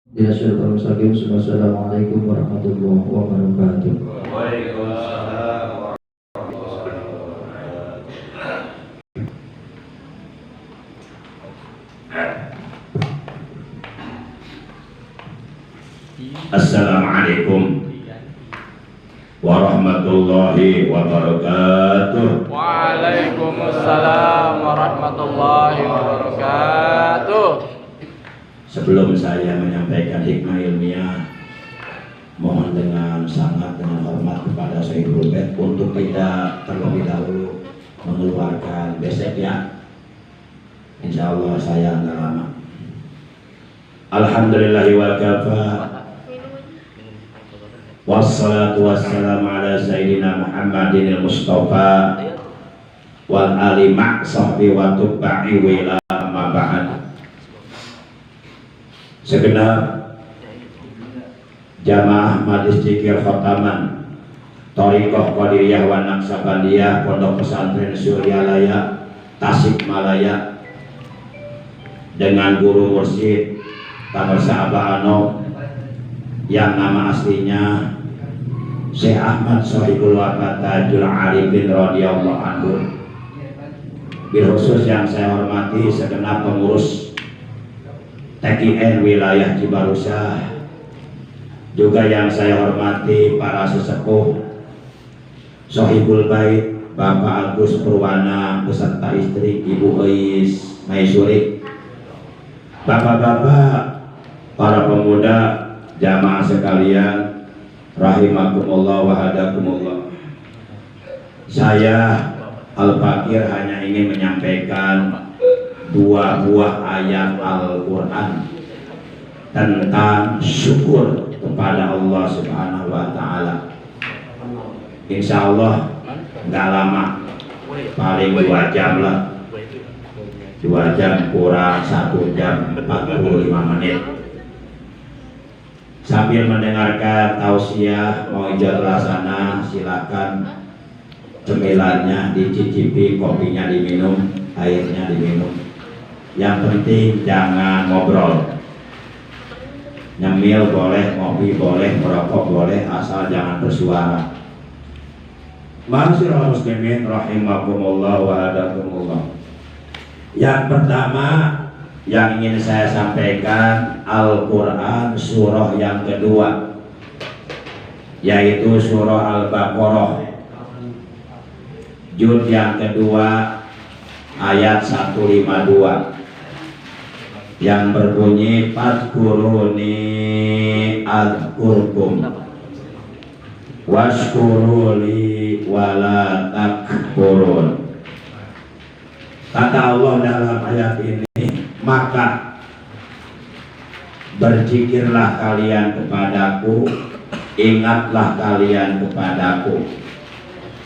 Ya syaitan mustaqim. Assalamualaikum warahmatullahi wabarakatuh. Waalaikumsalam. Assalamualaikum warahmatullahi wabarakatuh. Waalaikumsalam warahmatullahi wabarakatuh. Sebelum saya menyampaikan hikmah ilmiah, mohon dengan sangat dengan hormat kepada Syekhul Bait untuk tidak terlebih dahulu mengeluarkan besek ya. Insya Allah saya nggak lama. Alhamdulillahi wa kafa. Wassalatu wassalamu ala sayyidina Muhammadin al-Mustafa wal ali ma' sahbi wa tubba'i wila amma ba'd. Segenap jamaah Majlis Dzikir Khotaman Thariqah Qadiriyah wa Naqsabandiyah Pondok Pesantren Suryalaya Tasikmalaya dengan guru mursyid Tamersa Abah Ano yang nama aslinya Syekh Ahmad Sohibul Wafat Tajul Arifin radhiyallahu anhu, bil khusus yang saya hormati segenap pengurus TKN wilayah Cibarusah, juga yang saya hormati para sesepuh Sohibul Bait Bapak Agus Purwana beserta istri Ibu Eis Maisuri, bapak-bapak, para pemuda, jamaah sekalian, rahimakumullah wa hadakumullah. Saya Al-Fakir hanya ingin menyampaikan dua buah ayat Al-Quran tentang syukur kepada Allah Subhanahu wa Ta'ala. Insya Allah nggak lama, paling 2 jam lah, 2 jam kurang 1 jam 45 menit. Sambil mendengarkan tausiah mau ijazah laksana, silakan cemilannya dicicipi, kopinya diminum, airnya diminum. Yang penting jangan ngobrol. Nyemil boleh, ngopi boleh, merokok boleh, asal jangan bersuara. Ma'asyiral muslimin rahimakumullah wa hadakumullah. Yang pertama yang ingin saya sampaikan, Al-Quran surah yang kedua, yaitu surah Al-Baqarah, juz yang kedua ayat 152 yang berbunyi fadkuruni adkurkum washkuruli wala takfurun. Kata Allah dalam ayat ini, maka berzikirlah kalian kepadaku, ingatlah kalian kepadaku,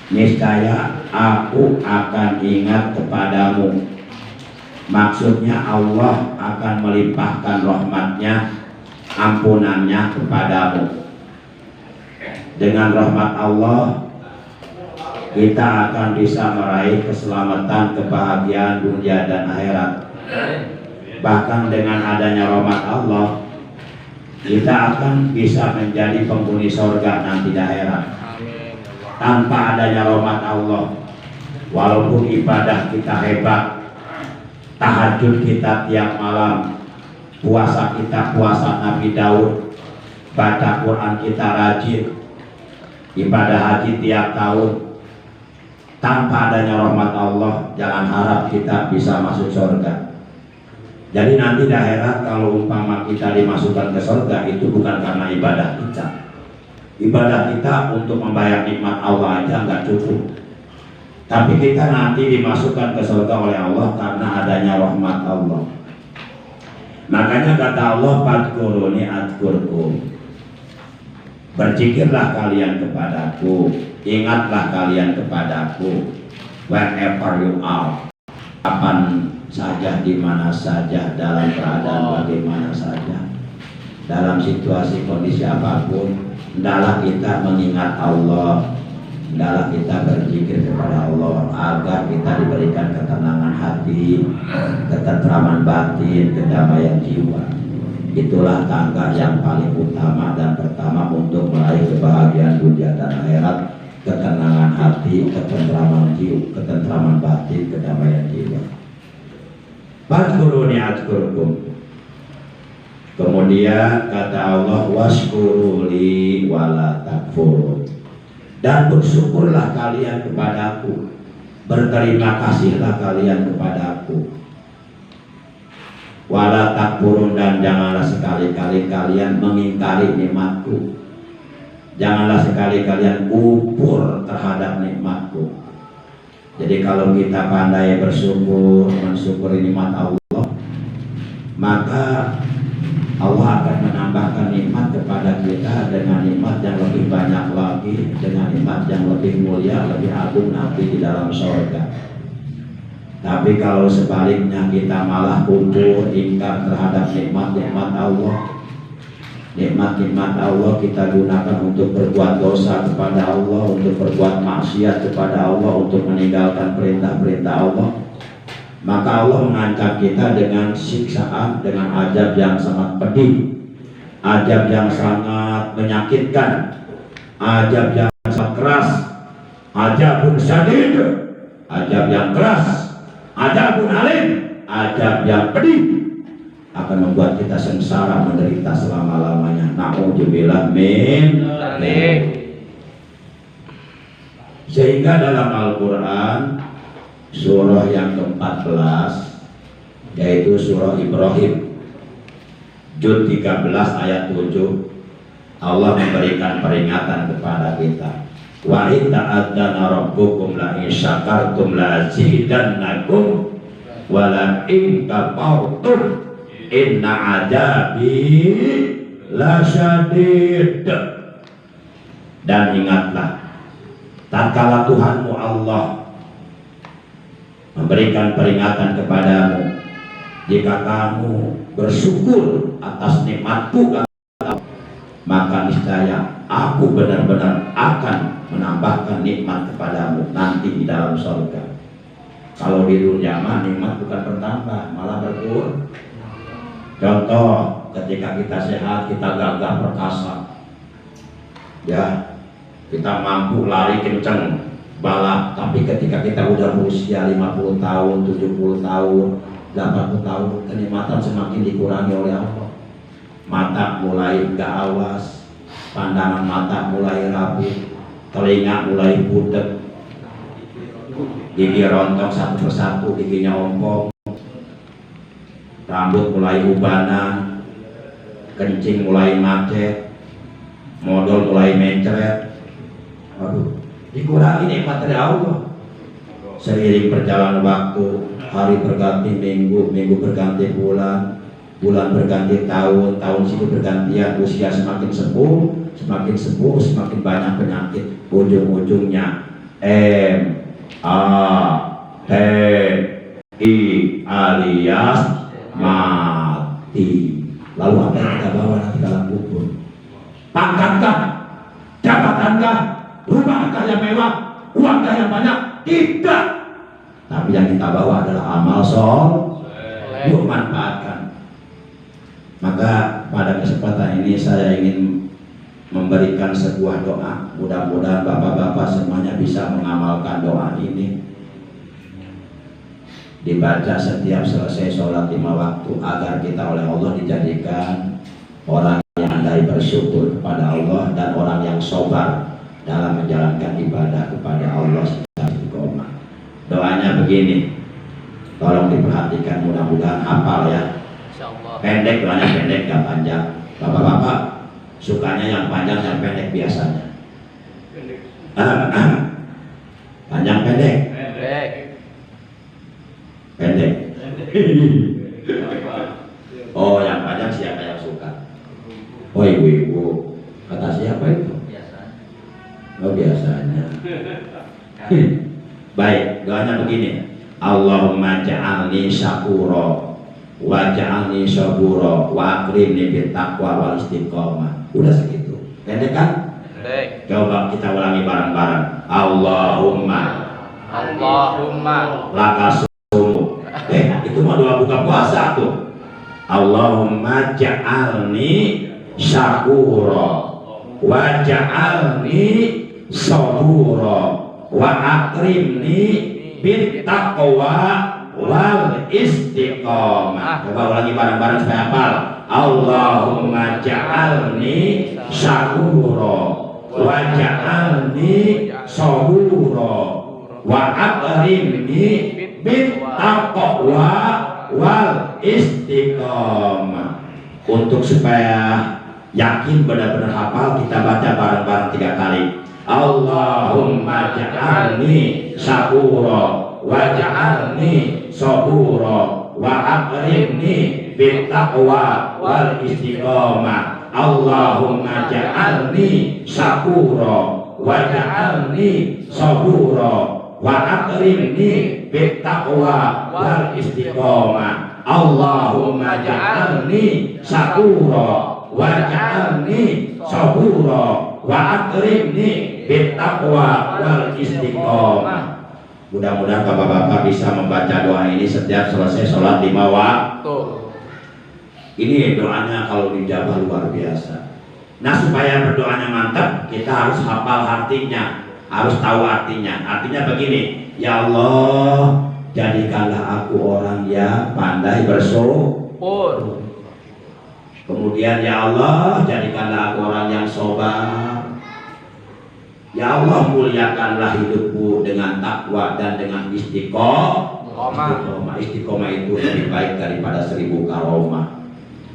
niscaya aku akan ingat kepadamu. Maksudnya Allah akan melimpahkan rahmatnya, ampunannya kepadamu. Dengan rahmat Allah kita akan bisa meraih keselamatan, kebahagiaan dunia dan akhirat. Bahkan dengan adanya rahmat Allah kita akan bisa menjadi penghuni surga nanti di akhirat. Tanpa adanya rahmat Allah, walaupun ibadah kita hebat, tahajud kita tiap malam, puasa kita puasa Nabi Daud, baca Quran kita rajin, ibadah haji tiap tahun, tanpa adanya rahmat Allah jangan harap kita bisa masuk surga. Jadi nanti di akhirat kalau umpama kita dimasukkan ke surga, itu bukan karena ibadah kita. Ibadah kita untuk membayar nikmat Allah aja nggak cukup. Tapi kita nanti dimasukkan ke surga oleh Allah karena adanya rahmat Allah. Makanya kata Allah, fadkuruni adkurkum. Berzikirlah kalian kepadaku, ingatlah kalian kepadaku, wherever you are, kapan saja, di mana saja, dalam keadaan bagaimana saja, dalam situasi kondisi apapun, hendaklah kita mengingat Allah, hendaklah kita berzikir kepada Allah agar kita diberikan ketenangan hati, ketentraman batin, kedamaian jiwa. Itulah tangga yang paling utama dan pertama untuk meraih kebahagiaan dunia dan akhirat, ketenangan hati, ketentraman jiwa, ketentraman batin, kedamaian jiwa. Fadhkuruni adzkurkum. Kemudian kata Allah, washkuruli wala takfurun. Dan bersyukurlah kalian kepadaku, berterima kasihlah kalian kepadaku. Wala takfurun, dan janganlah sekali-kali kalian mengingkari nikmatku. Janganlah sekali kalian kufur terhadap nikmatku. Jadi kalau kita pandai bersyukur, mensyukuri nikmat Allah, maka Allah akan menambahkan nikmat kepada kita dengan nikmat yang lebih banyak lagi, dengan nikmat yang lebih mulia, lebih agung nanti di dalam surga. Tapi kalau sebaliknya kita malah kufur, ingkar terhadap nikmat-nikmat Allah, nikmat-nikmat Allah kita gunakan untuk berbuat dosa kepada Allah, untuk berbuat maksiat kepada Allah, untuk meninggalkan perintah-perintah Allah, maka Allah mengancam kita dengan siksaan, dengan azab yang sangat pedih, azab yang sangat menyakitkan, azab yang sangat keras, azabun syadid, azab yang keras, azabun alim, azab yang pedih, akan membuat kita sengsara menderita selama-lamanya. Na'udzubillah min dzalik. Sehingga dalam Al-Quran surah yang ke-14, yaitu surah Ibrahim, juz 13 ayat 7, Allah memberikan peringatan kepada kita. Wa in ta'adzana rabbukum la in syakartum la azidannakum wa la in kafartum inna adzabi lasyadid. Dan ingatlah, tatkala Tuhanmu Allah memberikan peringatan kepadamu, jika kamu bersyukur atas nikmatku, maka niscaya aku benar-benar akan menambahkan nikmat kepadamu nanti di dalam surga. Kalau di dunia mah nikmat bukan bertambah, malah berkurang. Contoh, ketika kita sehat, kita gagah perkasa, ya, kita mampu lari kencang, balap. Tapi ketika kita udah berusia 50 tahun, 70 tahun, 80 tahun, kenikmatan semakin dikurangi oleh Allah. Mata mulai enggak awas, pandangan mata mulai rapuh, telinga mulai budek, gigi rontok satu persatu, giginya ompong, rambut mulai ubanan, kencing mulai macet, modal mulai mencret. Aduh, dikurangi nikmat dari Allah. Seiring berjalan waktu, hari berganti minggu, minggu berganti bulan, bulan berganti tahun, tahun situ bergantian, usia semakin sepuh, semakin banyak penyakit. Ujung-ujungnya MATI alias mati. Lalu apa yang kita bawa nanti dalam kubur? Pangkatkah? Jabatankah? Rumahkah yang mewah? Uangkah yang banyak? Tidak. Tapi yang kita bawa adalah amal soleh. Yuk manfaatkan. Maka pada kesempatan ini saya ingin memberikan sebuah doa. Mudah-mudahan bapak-bapak semuanya bisa mengamalkan doa ini, dibaca setiap selesai sholat 5 waktu, agar kita oleh Allah dijadikan orang yang pandai bersyukur kepada Allah dan orang yang sabar dalam menjalankan ibadah kepada Allah secara istiqomah. Doanya begini, tolong diperhatikan, mudah-mudahan hafal ya. Pendek, doanya pendek, gak panjang. Bapak-bapak sukanya yang panjang, yang pendek biasanya. Panjang pendek. Pendek. Oh, yang panjang siapa yang suka? Oh, ibu-ibu. Kata siapa itu? Oh, biasanya. Baik, doanya begini. Allahumma ja'alni syakura wa ja'alni sabura wa akrimni bit taqwa wal istiqomah. Udah segitu. Pendek kan? Pendek. Coba kita ulangi bareng-bareng. Allahumma Allahumma laka sumu. Itu mah doa buka puasa tuh. Allahumma ja'alni syakura wa ja'alni sabura wa akrimni bit taqwa wal istiqomah. Coba ulangi bareng-bareng supaya hafal. Allahumma ja'alni syakura wa ja'alni sabura wa akrimni bit taqwa wal istiqomah. Untuk supaya yakin benar-benar hafal, kita baca bareng-bareng 3 kali. Allahumma ja'alni syakura wa ja'alni sabura wa akrimni bit taqwa wal istiqomah. Allahumma ja'alni syakura wa ja'alni sabura wa akrimni bit taqwa wal istiqomah. Allahumma ja'alni syakura wa ja'alni sabura wa akrimni bit taqwa wal istiqomah. Mudah-mudahan bapak-bapak bisa membaca doa ini setiap selesai sholat 5 waktu. Ini doanya kalau dijabah luar biasa. Nah, supaya berdoanya mantap, kita harus hafal artinya, harus tahu artinya. Artinya begini, ya Allah, jadikanlah aku orang yang pandai bersyukur. Kemudian ya Allah, jadikanlah aku orang yang sabar. Ya Allah, muliakanlah hidupku dengan takwa dan dengan istiqomah. Istiqomah itu lebih baik daripada 1000 karomah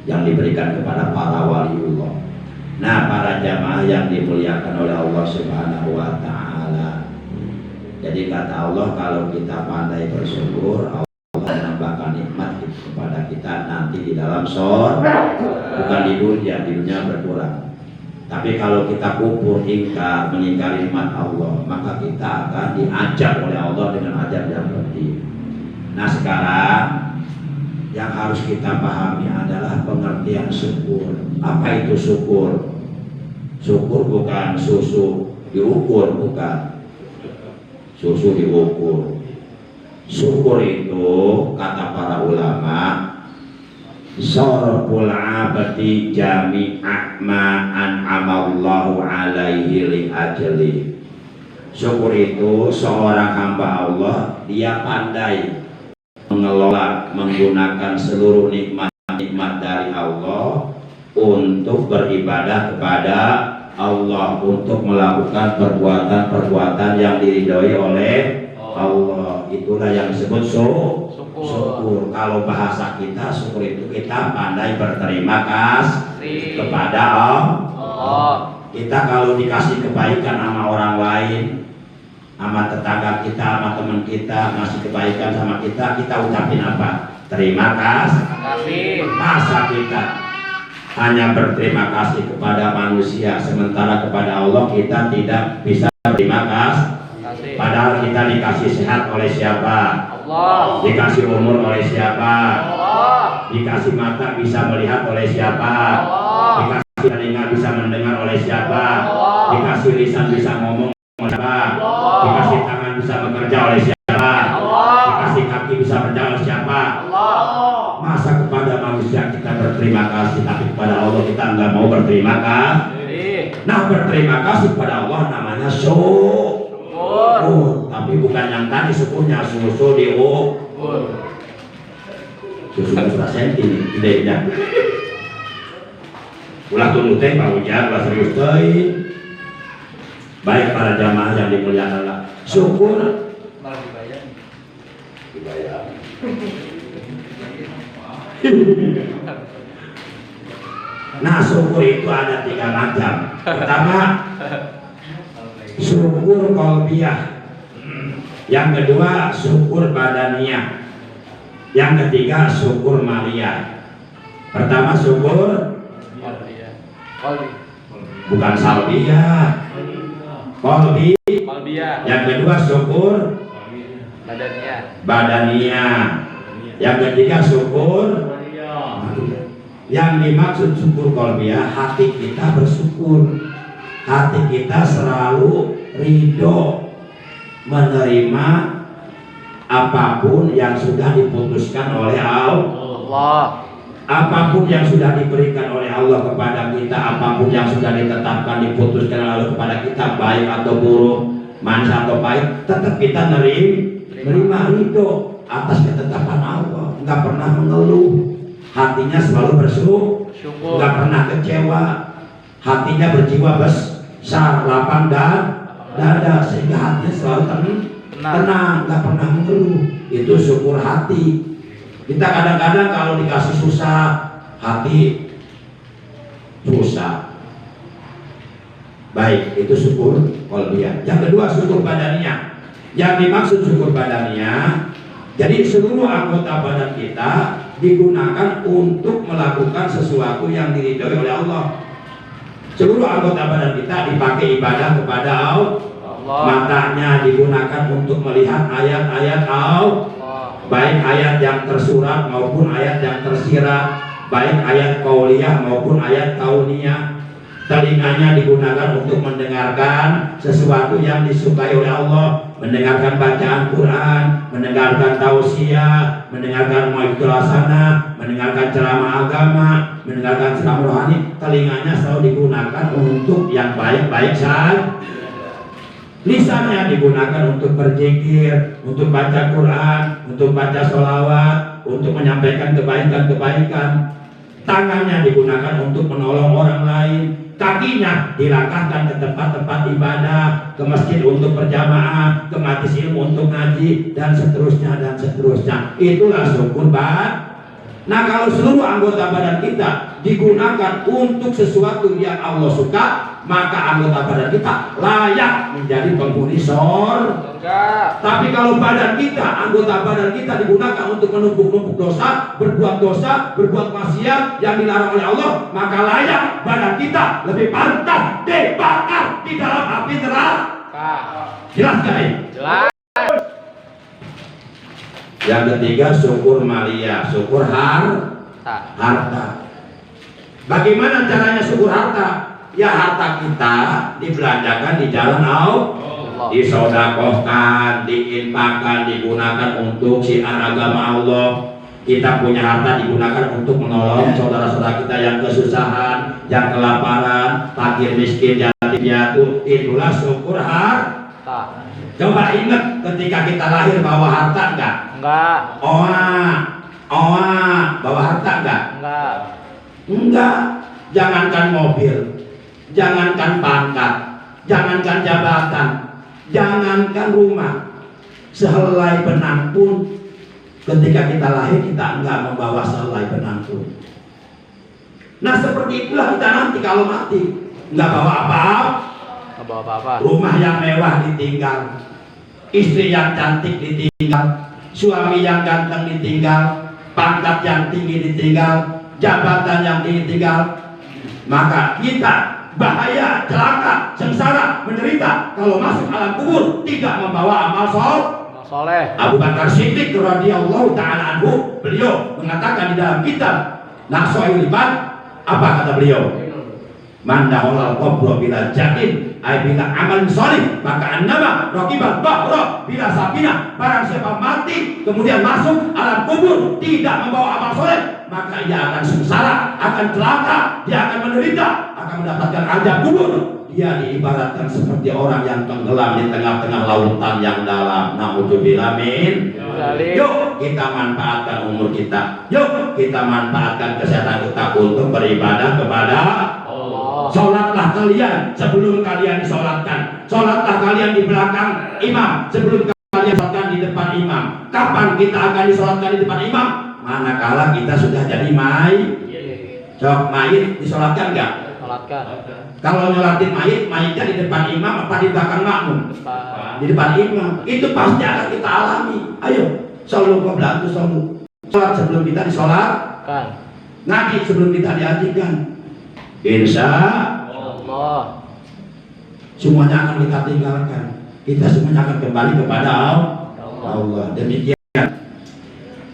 yang diberikan kepada para waliullah. Nah, para jamaah yang dimuliakan oleh Allah Subhanahu wa Ta'ala. Jadi kata Allah, kalau kita pandai bersyukur, Allah menambahkan nikmat kepada kita nanti di dalam surga, bukan di dunia berkurang. Tapi kalau kita kufur, ingkar, mengingkari nikmat Allah, maka kita akan diajak oleh Allah dengan azab yang pedih. Nah, sekarang yang harus kita pahami adalah pengertian syukur. Apa itu syukur? Syukur bukan susu diukur, bukan. Susu diukur. Syukur itu kata para ulama, sarful abdi jami'a ma an'amallahu alaihi li ajli. Syukur itu seorang hamba Allah, dia pandai mengelola, menggunakan seluruh nikmat-nikmat dari Allah untuk beribadah kepada Allah, untuk melakukan perbuatan-perbuatan yang diridhoi oleh Allah. Itulah yang disebut syukur. Kalau bahasa kita, syukur itu kita pandai berterima kasih kepada Allah. Kita kalau dikasih kebaikan sama orang lain, sama tetangga kita, sama teman kita, ngasih kebaikan sama kita, kita ucapin apa? Terima kasih. Masa kita hanya berterima kasih kepada manusia, sementara kepada Allah kita tidak bisa berterima kasih. Padahal kita dikasih sehat oleh siapa? Allah. Dikasih umur oleh siapa? Allah. Dikasih mata bisa melihat oleh siapa? Allah. Dikasih telinga bisa mendengar oleh siapa? Allah. Dikasih lisan bisa ngomong oleh siapa? Allah. Dikasih tangan bisa bekerja oleh siapa? Allah. Dikasih kaki bisa berjalan oleh siapa? Allah. Masa kepada manusia kita berterima kasih, tapi kepada Allah kita nggak mau berterima kasih? Nah, berterima kasih kepada Allah namanya syukur. Tapi bukan yang tadi syukurnya susu diukur. Susu 100 senti idenya. Ulah tunduk teh Pak Ujang, ulah serius teh. Baik para jamaah yang dimuliakan Allah, syukur malah dibayar. Nah, syukur itu ada 3 macam. Pertama, syukur qalbiyah. Yang kedua, syukur badaniyah. Yang ketiga, syukur maliyah. Pertama, syukur bukan salbiyah, qalbi. Yang kedua, syukur badaniyah. Yang ketiga, syukur. Yang dimaksud syukur qalbiyah, hati kita bersyukur, hati kita selalu ridho menerima apapun yang sudah diputuskan oleh Allah. Apapun yang sudah diberikan oleh Allah kepada kita, apapun yang sudah ditetapkan, diputuskan lalu kepada kita, baik atau buruk, manis atau pahit, tetap kita nerima ridho atas ketetapan Allah. Enggak pernah mengeluh, hatinya selalu bersyukur, enggak pernah kecewa, hatinya berjiwa besar, lapang dan dada, sehingga hatinya selalu tenang, enggak pernah mengeluh. Itu syukur hati. Kita kadang-kadang kalau dikasih susah, hati susah. Baik, itu syukur qalbiyah. Yang kedua syukur badaniyah. Yang dimaksud syukur badaniyah, jadi seluruh anggota badan kita digunakan untuk melakukan sesuatu yang diridhoi oleh Allah. Seluruh anggota badan kita dipakai ibadah kepada Allah. Matanya digunakan untuk melihat ayat-ayat Allah, baik ayat yang tersurat maupun ayat yang tersirat, baik ayat qauliyah maupun ayat kauniyah. Telinganya digunakan untuk mendengarkan sesuatu yang disukai oleh Allah, mendengarkan bacaan Quran, mendengarkan tausiah, mendengarkan mau'izah hasanah, mendengarkan ceramah agama, mendengarkan ceramah rohani. Telinganya selalu digunakan untuk yang baik-baik saja. Lisannya digunakan untuk berzikir, untuk baca Quran, untuk baca sholawat, untuk menyampaikan kebaikan-kebaikan. Tangannya digunakan untuk menolong orang lain. Kakinya dilangkahkan ke tempat-tempat ibadah, ke masjid untuk berjamaah, ke majelis ilmu untuk ngaji, dan seterusnya dan seterusnya. Itulah syukur badan. Nah, kalau seluruh anggota badan kita digunakan untuk sesuatu yang Allah suka, maka anggota badan kita layak menjadi penghuni surga. Tapi kalau badan kita, anggota badan kita digunakan untuk menumpuk-numpuk dosa, berbuat maksiat yang dilarang oleh Allah, maka layak badan kita lebih pantas dibakar di dalam api neraka. Jelas gak ini? Jelas. Yang ketiga syukur maliyah, syukur harta. Bagaimana caranya syukur harta? Ya, harta kita dibelanjakan di jalan Allah, disodakohkan, diinfakkan, digunakan untuk syiar agama Allah. Kita punya harta digunakan untuk menolong saudara-saudara kita yang kesusahan, yang kelaparan, fakir miskin, yatim piatu. Itulah syukur harta. Coba ingat ketika kita lahir bawa harta enggak? Enggak. Bawa harta enggak? Enggak. Jangankan mobil, jangankan pangkat, jangankan jabatan, jangankan rumah, sehelai benang pun ketika kita lahir kita enggak membawa sehelai benang pun. Nah, seperti itulah kita nanti kalau mati, enggak bawa apa-apa. Rumah yang mewah ditinggal, istri yang cantik ditinggal, suami yang ganteng ditinggal, pangkat yang tinggi ditinggal, jabatan yang tinggi ditinggal. Maka kita bahaya, celaka, sengsara, menderita kalau masuk alam kubur tidak membawa amal soleh. Abu Bakar Siddiq radhiyallahu ta'ala anhu, beliau mengatakan di dalam kitab Naqshul Ibad, apa kata beliau? Man dahulal qabra bila jatin ay bila amal soleh, maka annama raqibal bahra bila sakinah. Barang siapa mati kemudian masuk alam kubur tidak membawa amal soleh, maka ia akan sengsara, akan celaka, dia akan menderita, akan mendapatkan azab kubur. Dia diibaratkan seperti orang yang tenggelam di tengah-tengah lautan yang dalam. Na'udzubillah min. Yuk kita manfaatkan umur kita, yuk kita manfaatkan kesehatan kita untuk beribadah kepada Allah. Sholatlah kalian sebelum kalian disolatkan, sholatlah kalian di belakang imam sebelum kalian disolatkan di depan imam. Kapan kita akan disolatkan di depan imam? Manakala kita sudah jadi mayit. Mayit disolatkan enggak? Sholatkan. Kalau nyolatin mayitnya di depan imam apa di belakang makmum? Di depan imam. Itu pasti akan kita alami. Ayo, selalu qabla selalu. Sholat sebelum kita disolatkan, ngaji sebelum kita diajikan. Insya Allah semuanya akan kita tinggalkan. Kita semuanya akan kembali kepada Allah. Demikian.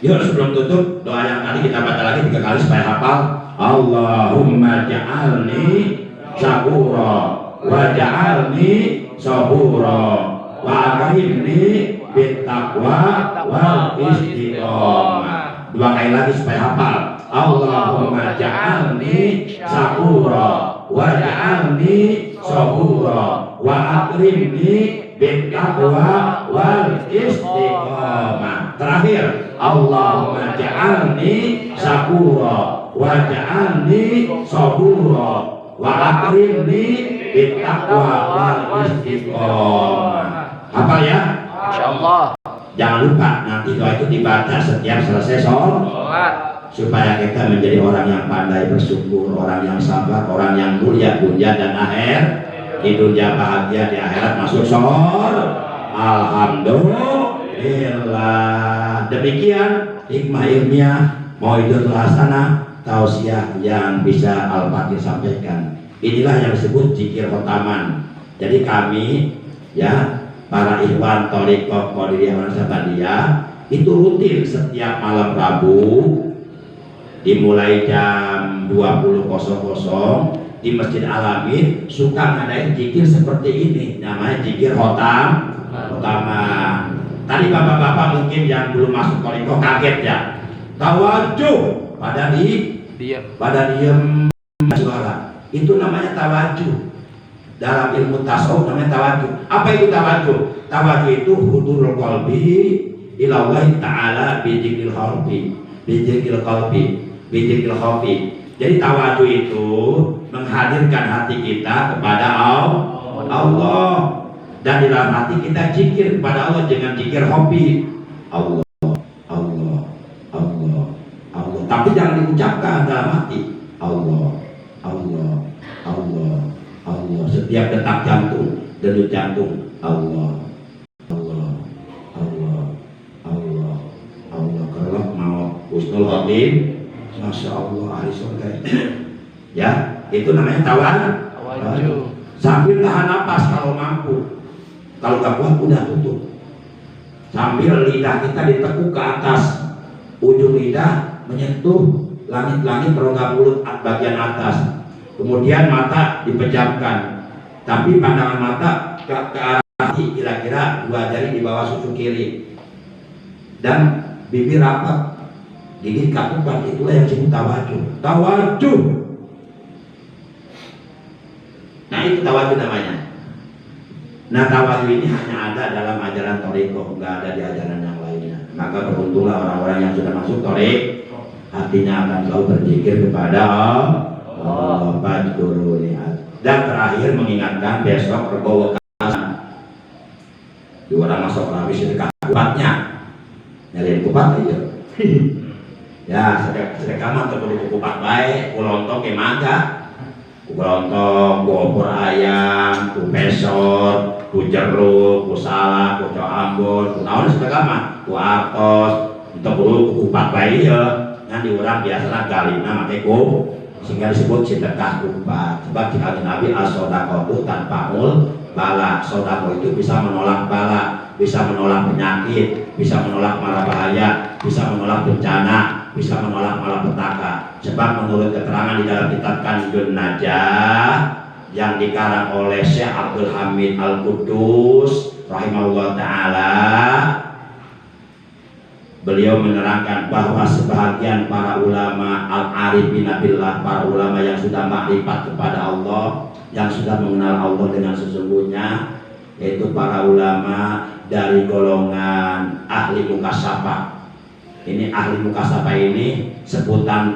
Yuk sebelum tutup doa yang tadi kita baca lagi 3 kali supaya hafal. Allahumma ja'alni syakura wa ja'alni sabura wa akrimni bittaqwa wal istiqomah. 2 kali lagi supaya hafal. Allahumma ja'alni syakura wa ja'alni sabura wa akrimni bil taqwa wal istiqamah. Terakhir, Allahumma ja'alni syakura wa ja'alni sabura wa akrimni bil taqwa wal istiqamah. Apa ya? Insyaallah. Jangan lupa nanti doa itu dibaca setiap selesai sholat, supaya kita menjadi orang yang pandai bersyukur, orang yang sabar, orang yang mulia dunia dan akhir. Di dunia bahagia, di akhirat masuk surga. Alhamdulillah. Demikian hikmah ilmiah Mau'izatul Hasanah tausiah yang bisa Al-Fatih sampaikan. Inilah yang disebut zikir khotaman. Jadi kami ya para ikhwan thariqah Qadiriyah Wanasabandiyah itu rutin setiap malam Rabu dimulai jam 20.00 di Masjid Al-Amin suka ngadain zikir seperti ini, namanya zikir khotaman. Tadi bapak-bapak mungkin yang belum masuk thariqah kaget ya, tawajuh pada diem suara, itu namanya tawajuh. Dalam ilmu tasawuf namanya tawajuh. Apa itu tawajuh? Tawajuh itu hudurul qalbi ila Allah Ta'ala bidzikril qalbi, bidzikril qalbi. Jadi tawajuh itu menghadirkan hati kita kepada Allah, dan di dalam hati kita zikir kepada Allah dengan zikir hobi. Allah. Tapi jangan diucapkan dalam hati. Allah. Setiap detak jantung, denyut jantung, Allah. Kalau mau husnul khotim, masya Allah, ahli surga. Ya, itu namanya tawajuh. Sambil tahan napas kalau mampu. Kalau gak kuat udah tutup. Sambil lidah kita ditekuk ke atas, ujung lidah menyentuh langit-langit rongga mulut bagian atas. Kemudian mata dipejamkan, tapi pandangan mata ke arah hati, kira-kira 2 jari di bawah susu kiri, dan bibir rapat, gigi katupan. Itulah yang disebut tawajuh. Nah, itu tawajuh namanya. Nah, tawajuh ini hanya ada dalam ajaran thariqah, nggak ada di ajaran yang lainnya. Maka beruntunglah orang-orang yang sudah masuk thariqah, hatinya akan selalu berzikir kepada Allah. Dan terakhir mengingatkan besok Rebo Wekasan. Di orang masuk habis sedekah kupatnya, nyariin kupat aja. Ya sedekah untuk kupat baik, kulontong gimana? Kulontong, opor ayam, ku pesor, ku jeruk, ku salak, ku cok ambon, ku naon sedekah mah, ku atos, untuk kupat baik ya. Nanti orang biasa galina make ku, sehingga disebut sedekah kupat. Sebab di hadis Nabi as-shadaqatu tanpa bala. Sedekah itu bisa menolak bala, bisa menolak penyakit, bisa menolak mara bahaya, bisa menolak bencana, bisa menolak malapetaka. Sebab menurut keterangan di dalam kitab Kanzun Najah yang dikarang oleh Syekh Abdul Hamid Al-Qudus rahimahullah ta'ala, beliau menerangkan bahwa sebahagian para ulama al-arifin billah, para ulama yang sudah makrifat kepada Allah, yang sudah mengenal Allah dengan sesungguhnya, yaitu para ulama dari golongan ahli mukasyafah. Ini ahli mukasyafah ini sebutan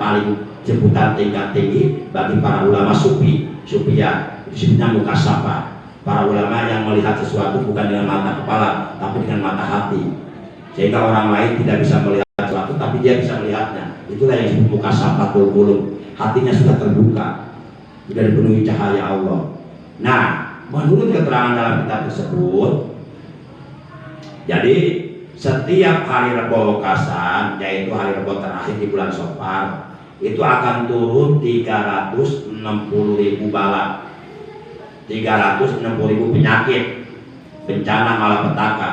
tingkat tinggi bagi para ulama sufiyah, disebutnya mukasyafah. Para ulama yang melihat sesuatu bukan dengan mata kepala, tapi dengan mata hati. Sehingga orang lain tidak bisa melihat sesuatu, tapi dia bisa melihatnya. Itulah yang disebut mukasyafatul qulub. Hatinya sudah terbuka, sudah dipenuhi cahaya Allah. Nah, menurut keterangan dalam kitab tersebut, jadi setiap hari Rebo Wekasan, yaitu hari Rebo terakhir di bulan Safar, itu akan turun 360.000 bala, 360.000 penyakit, bencana malapetaka.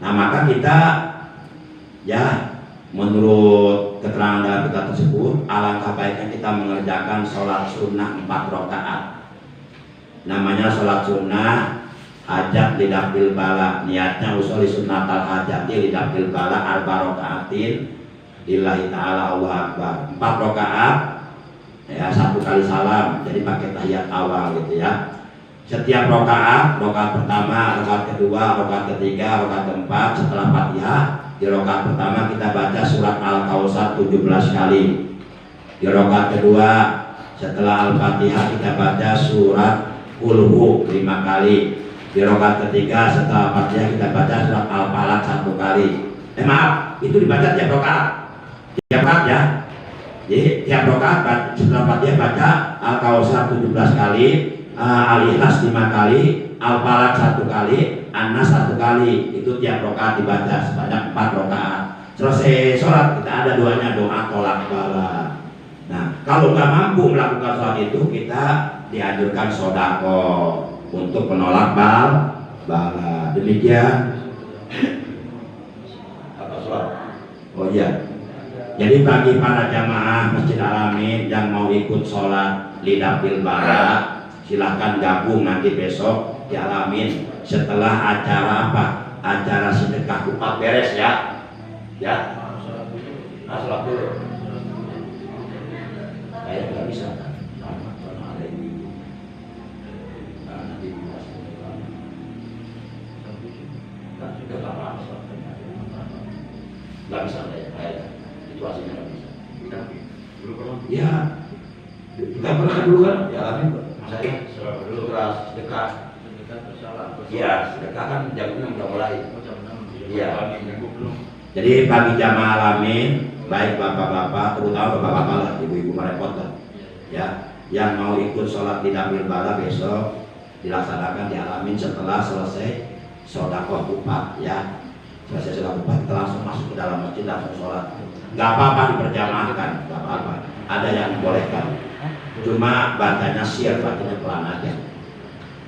Nah, maka kita ya menurut keterangan dalam kitab tersebut, alangkah baiknya kita mengerjakan sholat sunnah 4 rakaat. Namanya sholat sunnah hajat lidafil bala, niatnya usul sunnatal hajati lidafil bala 4 rakaatin Lillahi ta'ala Allahu Akbar. 4 rakaat ya, 1 kali salam, jadi pakai tahiyat awal gitu ya. Setiap rakaat pertama, rakaat kedua, rakaat ketiga, rakaat keempat setelah Fatihah, di rakaat pertama kita baca surat Al-Kautsar 17 kali. Di rakaat kedua setelah Al-Fatihah kita baca surat Qul-Hu 5 kali. Di rakaat ketiga setelah Fatihah kita baca surat Al-Falaq 1 kali. Maaf, itu dibaca tiap rakaat. Tiap rakaat ya. Jadi tiap rakaat setelah Fatihah baca Al-Kautsar 17 kali, Al-Ikhlas 5 kali, Al-Falaq 1 kali, An-Nas 1 kali. Itu tiap rakaat dibaca sebanyak 4 rakaat. Selesai sholat kita ada doanya, doa tolak bala. Nah, kalau nggak mampu melakukan sholat itu, kita dianjurkan sodako untuk menolak bala. Demikian. Apa sholat? Oh iya. Jadi bagi para jamaah Masjid Al-Amin yang mau ikut sholat lidafil bara, silahkan gabung nanti besok di Al-Amin setelah acara apa? Acara sedekah upah beres ya. Ya. Nah, sholat dulu. Saya nggak bisa. Nggak bisa saya. Situasinya nggak bisa. Ya, kita pernah dulu kan? Ya, Amin. Saya dulu keras sedekah. Iya, sedekah kan jam 6 udah mulai. Iya. Jadi bagi jamaah Al-Amin, baik bapak-bapak, terutama bapak-bapak lah, ibu-ibu merepotkan. Ya, yang mau ikut sholat di Dapil Bala besok dilaksanakan di Al-Amin setelah selesai sedekah upah ya. Selesai sedekah upah kita langsung masuk ke dalam masjid, langsung sholat. Gak apa-apa diperjamaahkan, gak apa-apa. Ada yang dibolehkan. Cuma bacanya siar, bacanya pelan aja.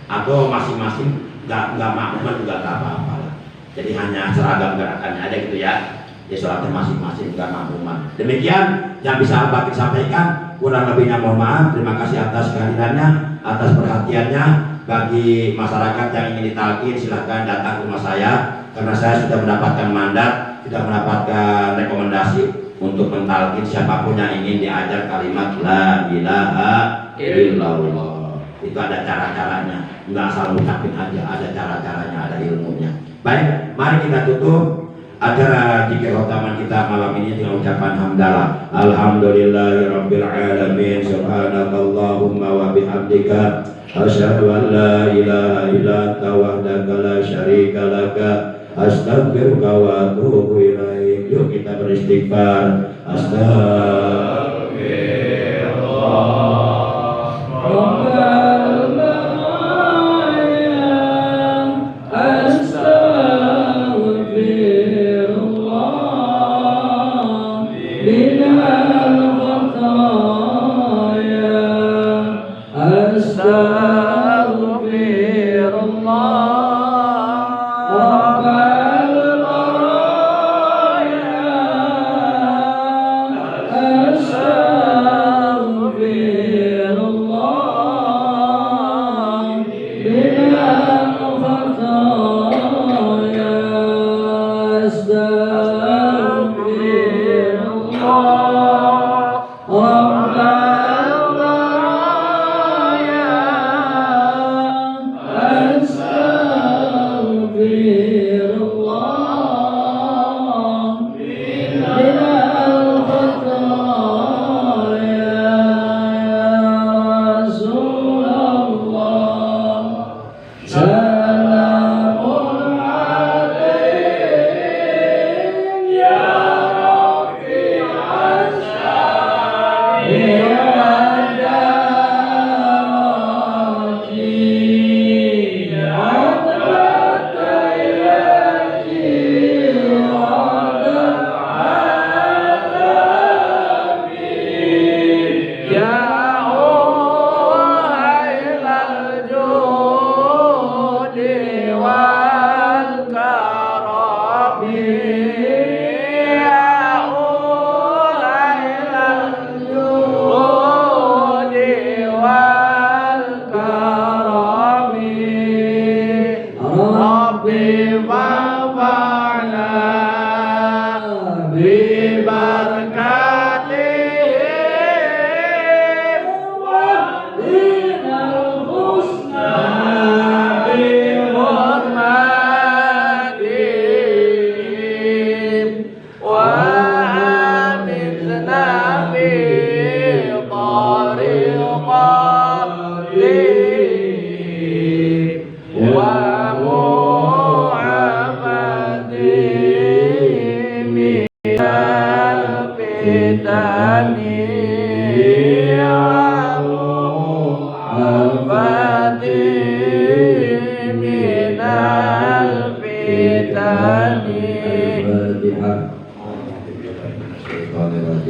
Atau masing-masing gak makmuman juga gak apa-apa lah. Jadi hanya seragam gerakannya aja gitu ya. Di sholatnya masing-masing gak makmuman. Demikian yang bisa Al-Bakir sampaikan. Kurang lebihnya mohon maaf. Terima kasih atas kehadirannya, atas perhatiannya. Bagi masyarakat yang ingin ditalkin, silahkan datang ke rumah saya. Karena saya sudah mendapatkan mandat, sudah mendapatkan rekomendasi untuk mentalkin siapapun yang ingin diajar kalimat la ilaha illallah. Itu ada cara-caranya, nggak asal ucapin aja, ada cara-caranya, ada ilmunya. Baik, mari kita tutup acara zikir utama kita malam ini dengan ucapan hamdalah. Alhamdulillahirabbil alamin, subhanakallahumma wa bihamdika, asyhadu an la ilaha illa anta wahdaka la syarika laka, astaghfiruka wa atubu ilaik. Yuk kita beristighfar. Astagfirullah.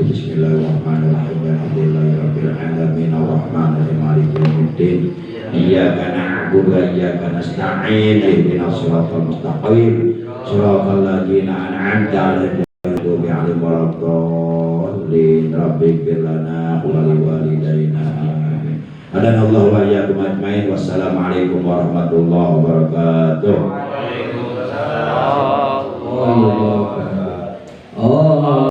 Bismillahirrahmanirrahim. Alhamdulillahirabbil alamin arrahmanirrahim maliki yaumiddin. Iyyaka na'budu wa iyyaka nasta'in. Ihdinas siratal mustaqim. Shiratal ladzina an'amta 'alaihim ghairil maghdubi 'alaihim waladdallin. Rabbighfir lana wa liwalidayna. Amin. Hadanallahu wa iyyakum ajmain. Wassalamualaikum warahmatullahi wabarakatuh. Oh.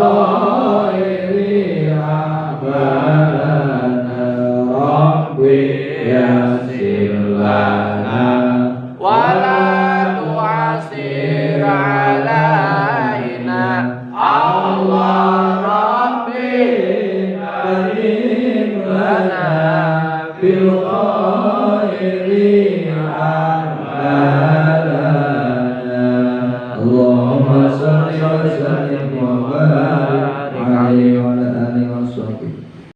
Allah